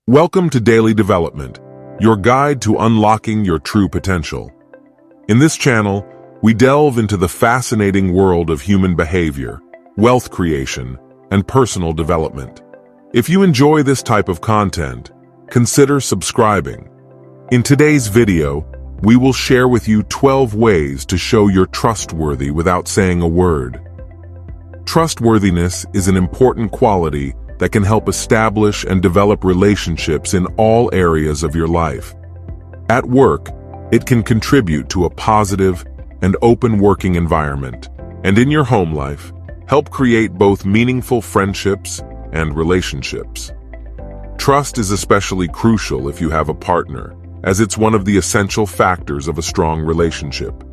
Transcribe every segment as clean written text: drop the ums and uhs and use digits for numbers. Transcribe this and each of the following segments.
Welcome to Daily Development, your guide to unlocking your true potential. In this channel, we delve into the fascinating world of human behavior, wealth creation, and personal development. If you enjoy this type of content, consider subscribing. In today's video, we will share with you 12 ways to show you're trustworthy without saying a word. Trustworthiness is an important quality that can help establish and develop relationships in all areas of your life. At work, it can contribute to a positive and open working environment, and in your home life, help create both meaningful friendships and relationships. Trust is especially crucial if you have a partner, as it's one of the essential factors of a strong relationship.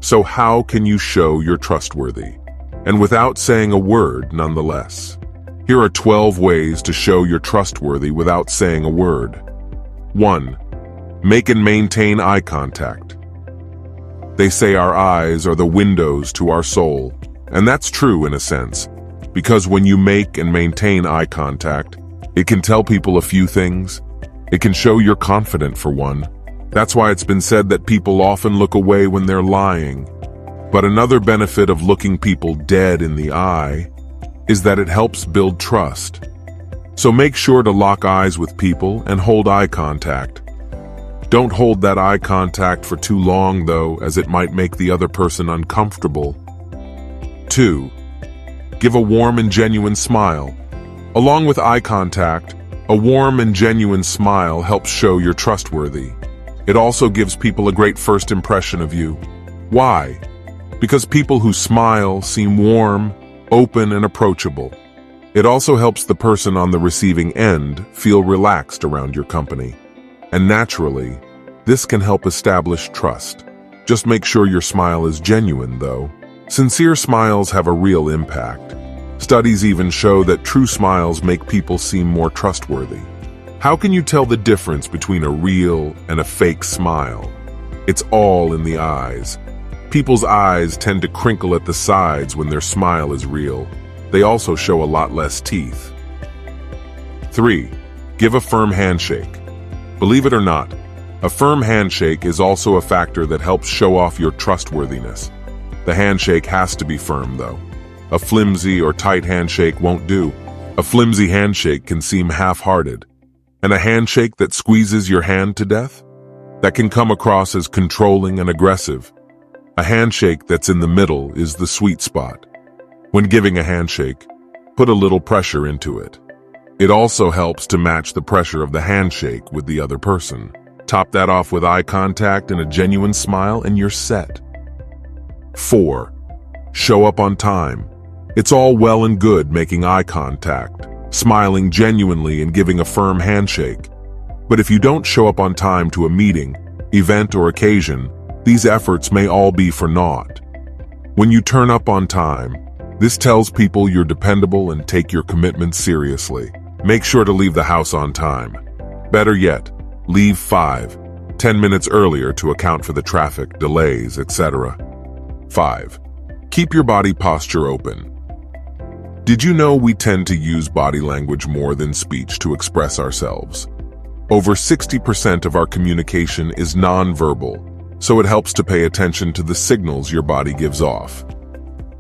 So how can you show you're trustworthy? And without saying a word, nonetheless. Here are 12 ways to show you're trustworthy without saying a word. 1. Make and maintain eye contact. They say our eyes are the windows to our soul, and that's true in a sense, because when you make and maintain eye contact, it can tell people a few things. It can show you're confident, for one. That's why it's been said that people often look away when they're lying. But another benefit of looking people dead in the eye is that it helps build trust. So make sure to lock eyes with people and hold eye contact. Don't hold that eye contact for too long, though, as it might make the other person uncomfortable. 2. Give a warm and genuine smile. Along with eye contact, a warm and genuine smile helps show you're trustworthy. It also gives people a great first impression of you. Why? Because people who smile seem warm, open, and approachable. It also helps the person on the receiving end feel relaxed around your company. And naturally, this can help establish trust. Just make sure your smile is genuine, though. Sincere smiles have a real impact. Studies even show that true smiles make people seem more trustworthy. How can you tell the difference between a real and a fake smile? It's all in the eyes. People's eyes tend to crinkle at the sides when their smile is real. They also show a lot less teeth. 3. Give a firm handshake. Believe it or not, a firm handshake is also a factor that helps show off your trustworthiness. The handshake has to be firm, though. A flimsy or tight handshake won't do. A flimsy handshake can seem half-hearted. And a handshake that squeezes your hand to death? That can come across as controlling and aggressive. A handshake that's in the middle is the sweet spot. When giving a handshake, put a little pressure into it. It also helps to match the pressure of the handshake with the other person. Top that off with eye contact and a genuine smile, and you're set. 4. Show up on time. It's all well and good making eye contact, smiling genuinely, and giving a firm handshake. But if you don't show up on time to a meeting, event, or occasion, these efforts may all be for naught. When you turn up on time, this tells people you're dependable and take your commitment seriously. Make sure to leave the house on time. Better yet, leave 5-10 minutes earlier to account for the traffic, delays, etc. 5. Keep your body posture open. Did you know we tend to use body language more than speech to express ourselves? Over 60% of our communication is nonverbal, so it helps to pay attention to the signals your body gives off.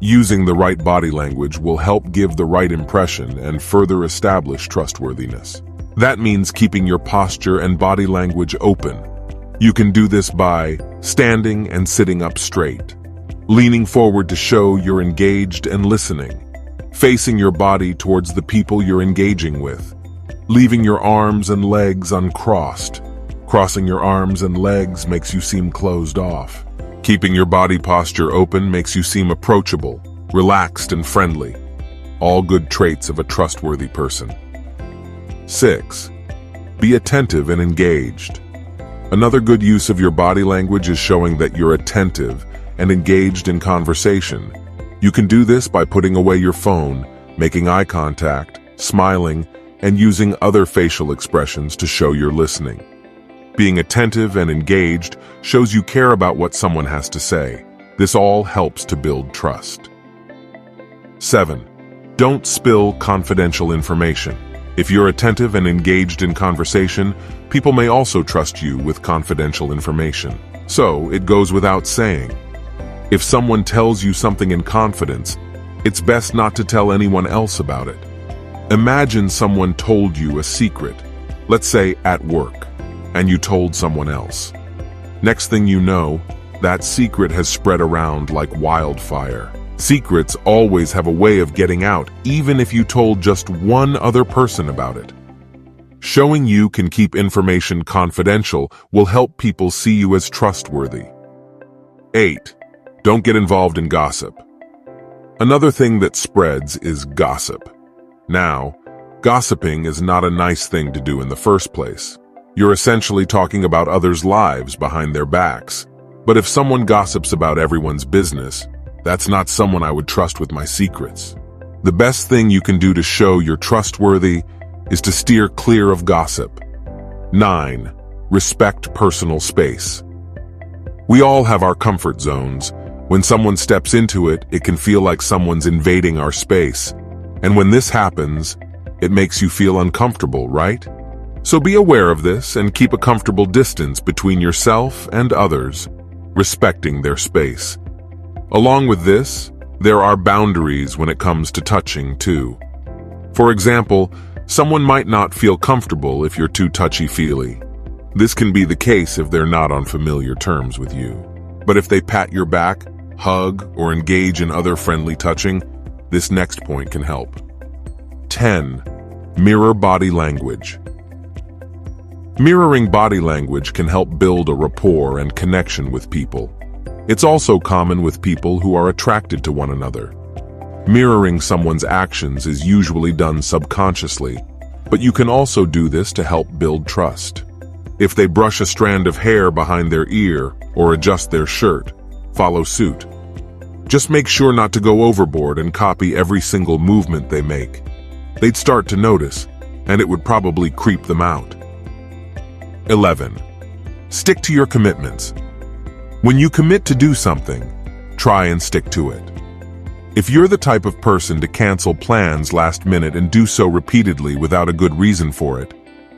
Using the right body language will help give the right impression and further establish trustworthiness. That means keeping your posture and body language open. You can do this by standing and sitting up straight, leaning forward to show you're engaged and listening, facing your body towards the people you're engaging with, leaving your arms and legs uncrossed. Crossing your arms and legs makes you seem closed off. Keeping your body posture open makes you seem approachable, relaxed, and friendly. All good traits of a trustworthy person. 6. Be attentive and engaged. Another good use of your body language is showing that you're attentive and engaged in conversation. You can do this by putting away your phone, making eye contact, smiling, and using other facial expressions to show you're listening. Being attentive and engaged shows you care about what someone has to say. This all helps to build trust. 7. Don't spill confidential information. If you're attentive and engaged in conversation, people may also trust you with confidential information. So, it goes without saying. If someone tells you something in confidence, it's best not to tell anyone else about it. Imagine someone told you a secret, let's say at work, and you told someone else. Next thing you know, that secret has spread around like wildfire. Secrets always have a way of getting out, even if you told just one other person about it. Showing you can keep information confidential will help people see you as trustworthy. 8. Don't get involved in gossip. Another thing that spreads is gossip. Now, gossiping is not a nice thing to do in the first place. You're essentially talking about others' lives behind their backs. But if someone gossips about everyone's business, that's not someone I would trust with my secrets. The best thing you can do to show you're trustworthy is to steer clear of gossip. 9. Respect personal space. We all have our comfort zones. When someone steps into it, it can feel like someone's invading our space. And when this happens, it makes you feel uncomfortable, right? So be aware of this and keep a comfortable distance between yourself and others, respecting their space. Along with this, there are boundaries when it comes to touching too. For example, someone might not feel comfortable if you're too touchy-feely. This can be the case if they're not on familiar terms with you. But if they pat your back, hug, or engage in other friendly touching, this next point can help. 10. Mirror body language. Mirroring body language can help build a rapport and connection with people. It's also common with people who are attracted to one another. Mirroring someone's actions is usually done subconsciously, but you can also do this to help build trust. If they brush a strand of hair behind their ear or adjust their shirt, follow suit. Just make sure not to go overboard and copy every single movement they make. They'd start to notice, and it would probably creep them out. 11. Stick to your commitments. When you commit to do something, try and stick to it. If you're the type of person to cancel plans last minute and do so repeatedly without a good reason for it,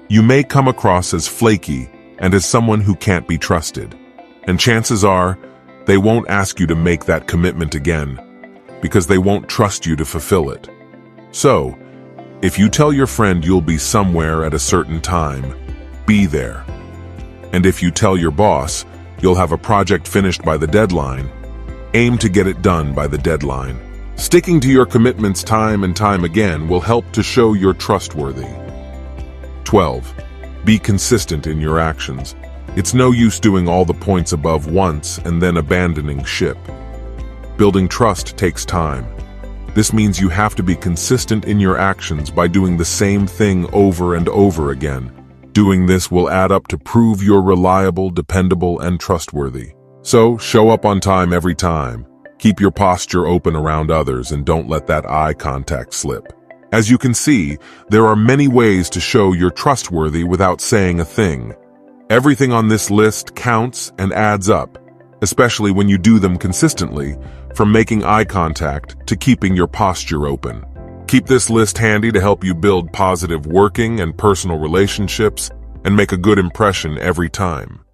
you may come across as flaky and as someone who can't be trusted. And chances are, they won't ask you to make that commitment again, because they won't trust you to fulfill it. So, if you tell your friend you'll be somewhere at a certain time, be there. And if you tell your boss you'll have a project finished by the deadline, aim to get it done by the deadline. Sticking to your commitments time and time again will help to show you're trustworthy. 12. Be consistent in your actions. It's no use doing all the points above once and then abandoning ship. Building trust takes time. This means you have to be consistent in your actions by doing the same thing over and over again. Doing this will add up to prove you're reliable, dependable, and trustworthy. So, show up on time every time. Keep your posture open around others and don't let that eye contact slip. As you can see, there are many ways to show you're trustworthy without saying a thing. Everything on this list counts and adds up, especially when you do them consistently, from making eye contact to keeping your posture open. Keep this list handy to help you build positive working and personal relationships and make a good impression every time.